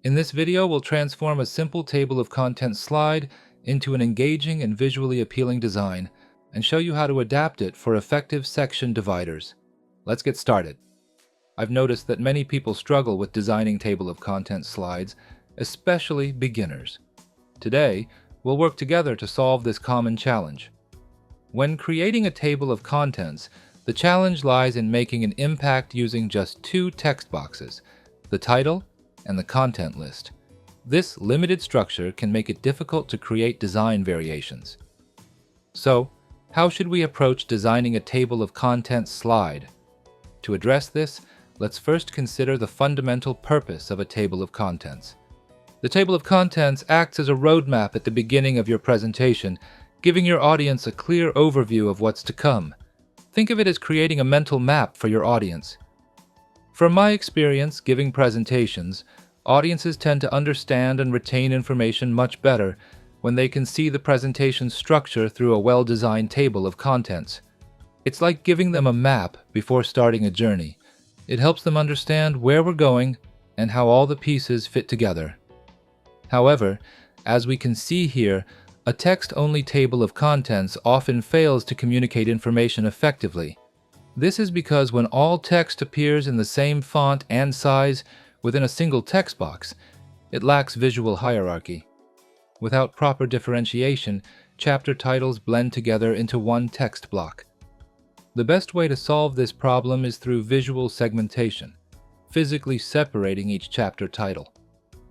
In this video, we'll transform a simple table of contents slide into an engaging and visually appealing design and show you how to adapt it for effective section dividers. Let's get started. I've noticed that many people struggle with designing table of contents slides, especially beginners. Today, we'll work together to solve this common challenge. When creating a table of contents, the challenge lies in making an impact using just two text boxes, the title and the content list. This limited structure can make it difficult to create design variations. So, how should we approach designing a table of contents slide? To address this, let's first consider the fundamental purpose of a table of contents. The table of contents acts as a roadmap at the beginning of your presentation, giving your audience a clear overview of what's to come. Think of it as creating a mental map for your audience. From my experience giving presentations, audiences tend to understand and retain information much better when they can see the presentation structure through a well-designed table of contents. It's like giving them a map before starting a journey. It helps them understand where we're going and how all the pieces fit together. However, as we can see here, a text-only table of contents often fails to communicate information effectively. This is because when all text appears in the same font and size within a single text box, it lacks visual hierarchy. Without proper differentiation, chapter titles blend together into one text block. The best way to solve this problem is through visual segmentation, physically separating each chapter title.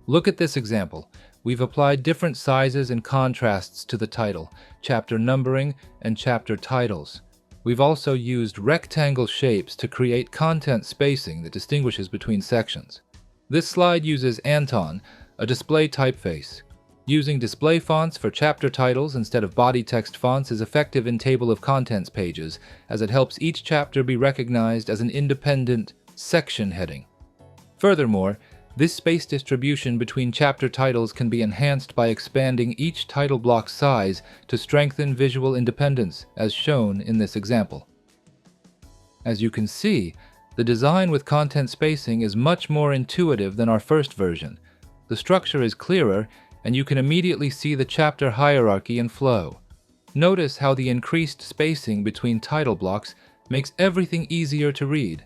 Look at this example. We've applied different sizes and contrasts to the title, chapter numbering, and chapter titles. We've also used rectangle shapes to create content spacing that distinguishes between sections. This slide uses Anton, a display typeface. Using display fonts for chapter titles instead of body text fonts is effective in table of contents pages, as it helps each chapter be recognized as an independent section heading. Furthermore, this space distribution between chapter titles can be enhanced by expanding each title block size to strengthen visual independence, as shown in this example. As you can see, the design with content spacing is much more intuitive than our first version. The structure is clearer, and you can immediately see the chapter hierarchy and flow. Notice how the increased spacing between title blocks makes everything easier to read.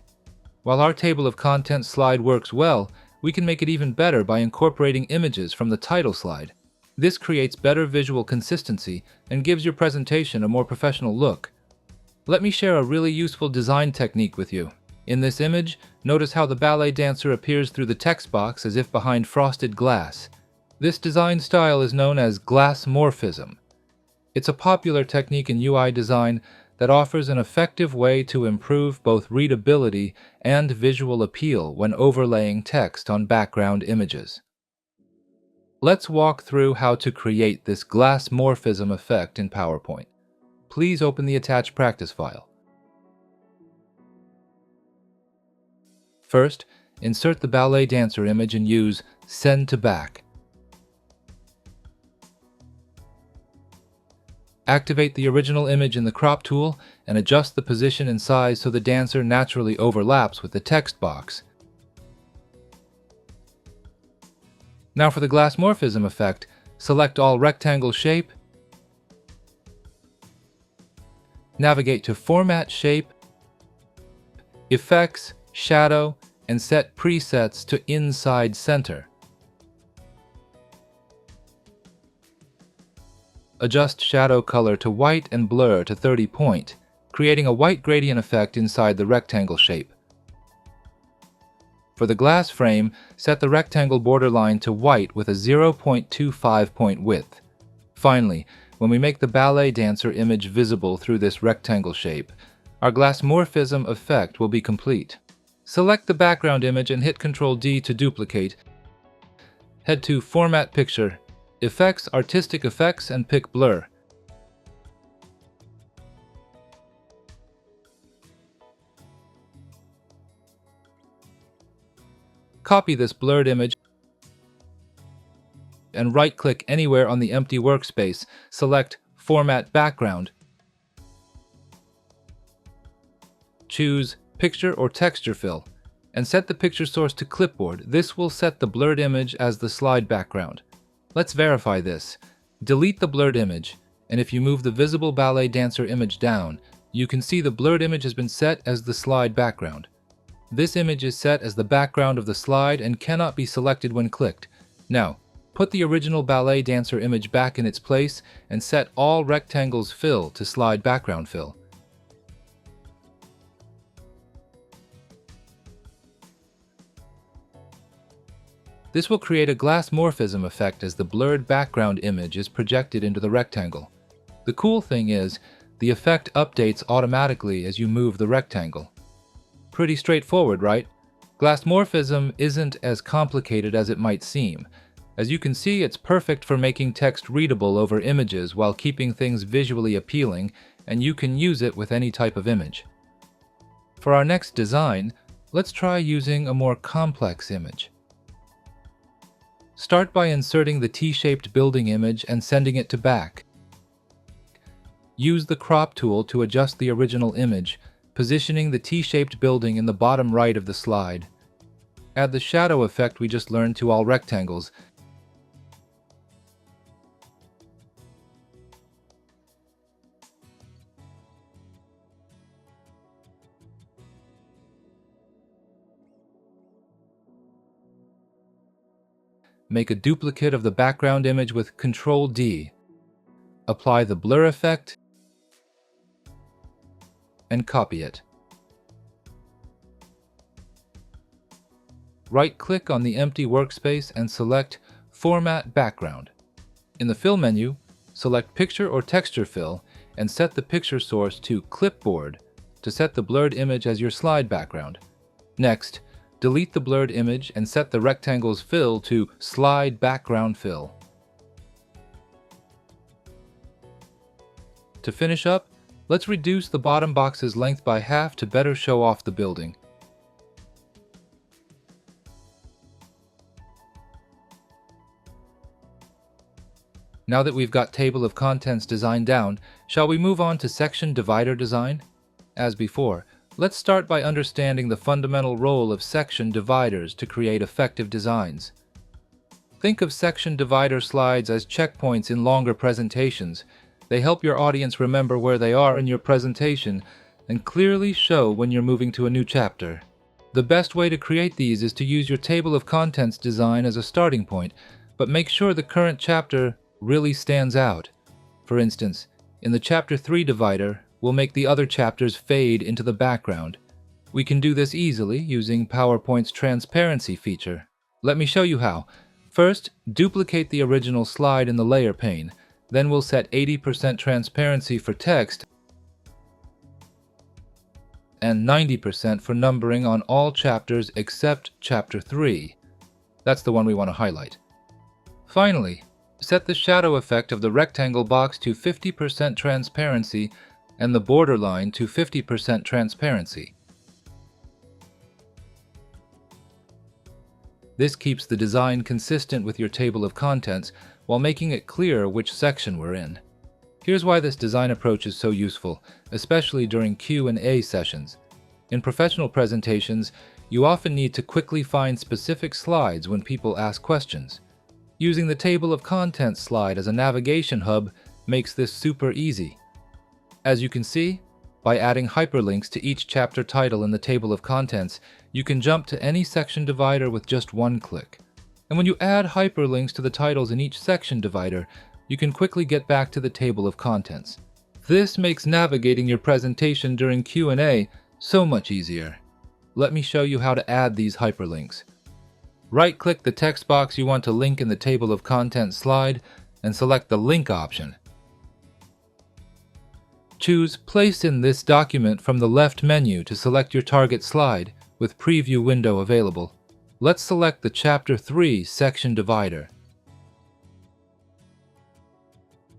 While our table of contents slide works well, we can make it even better by incorporating images from the title slide. This creates better visual consistency and gives your presentation a more professional look. Let me share a really useful design technique with you. In this image, notice how the ballet dancer appears through the text box as if behind frosted glass. This design style is known as glass morphism. It's a popular technique in UI design that offers an effective way to improve both readability and visual appeal when overlaying text on background images. Let's walk through how to create this glass morphism effect in PowerPoint. Please open the attached practice file. First, insert the ballet dancer image and use Send to Back. Activate the original image in the crop tool and adjust the position and size so the dancer naturally overlaps with the text box. Now for the glass morphism effect, select all rectangle shape, navigate to Format Shape, Effects, Shadow, and set presets to Inside Center. Adjust shadow color to white and blur to 30 point, creating a white gradient effect inside the rectangle shape. For the glass frame, set the rectangle borderline to white with a 0.25 point width. Finally, when we make the ballet dancer image visible through this rectangle shape, our glass morphism effect will be complete. Select the background image and hit Ctrl D to duplicate. Head to Format Picture, Effects, Artistic Effects, and pick Blur. Copy this blurred image and right-click anywhere on the empty workspace. Select Format Background. Choose Picture or Texture Fill. and set the picture source to clipboard. This will set the blurred image as the slide background. Let's verify this. Delete the blurred image, and if you move the visible ballet dancer image down, you can see the blurred image has been set as the slide background. This image is set as the background of the slide and cannot be selected when clicked. Now, put the original ballet dancer image back in its place and set all rectangles fill to slide background fill. This will create a glass morphism effect as the blurred background image is projected into the rectangle. The cool thing is, the effect updates automatically as you move the rectangle. Pretty straightforward, right? Glass morphism isn't as complicated as it might seem. As you can see, it's perfect for making text readable over images while keeping things visually appealing, and you can use it with any type of image. For our next design, let's try using a more complex image. Start by inserting the T-shaped building image and sending it to back. Use the crop tool to adjust the original image, positioning the T-shaped building in the bottom right of the slide. Add the shadow effect we just learned to all rectangles. Make a duplicate of the background image with Ctrl-D. Apply the blur effect and copy it. Right-click on the empty workspace and select Format Background. In the Fill menu, select Picture or Texture Fill and set the picture source to Clipboard to set the blurred image as your slide background. Next, delete the blurred image and set the rectangle's fill to Slide Background Fill. To finish up, let's reduce the bottom box's length by half to better show off the building. Now that we've got table of contents design down, shall we move on to section divider design? As before, let's start by understanding the fundamental role of section dividers to create effective designs. Think of section divider slides as checkpoints in longer presentations. They help your audience remember where they are in your presentation and clearly show when you're moving to a new chapter. The best way to create these is to use your table of contents design as a starting point, but make sure the current chapter really stands out. For instance, in the Chapter 3 divider, we'll make the other chapters fade into the background. We can do this easily using PowerPoint's transparency feature. Let me show you how. First, duplicate the original slide in the layer pane. Then we'll set 80% transparency for text and 90% for numbering on all chapters except Chapter 3. That's the one we want to highlight. Finally, set the shadow effect of the rectangle box to 50% transparency and the borderline to 50% transparency. This keeps the design consistent with your table of contents while making it clear which section we're in. Here's why this design approach is so useful, especially during Q&A sessions. In professional presentations, you often need to quickly find specific slides when people ask questions. Using the table of contents slide as a navigation hub makes this super easy. As you can see, by adding hyperlinks to each chapter title in the table of contents, you can jump to any section divider with just one click. And when you add hyperlinks to the titles in each section divider, you can quickly get back to the table of contents. This makes navigating your presentation during Q&A so much easier. Let me show you how to add these hyperlinks. Right-click the text box you want to link in the table of contents slide and select the Link option. Choose Place in this document from the left menu to select your target slide with Preview window available. Let's select the Chapter 3 section divider.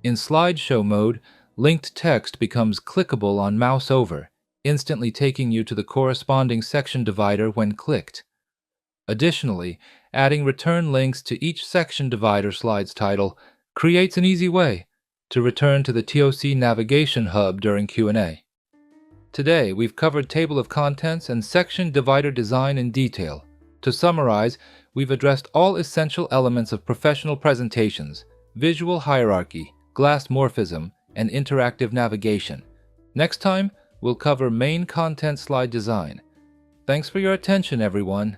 In slideshow mode, linked text becomes clickable on mouse over, instantly taking you to the corresponding section divider when clicked. Additionally, adding return links to each section divider slide's title creates an easy way to return to the TOC navigation hub during Q&A. Today, we've covered table of contents and section divider design in detail. To summarize, we've addressed all essential elements of professional presentations: visual hierarchy, glass morphism, and interactive navigation. Next time, we'll cover main content slide design. Thanks for your attention, everyone.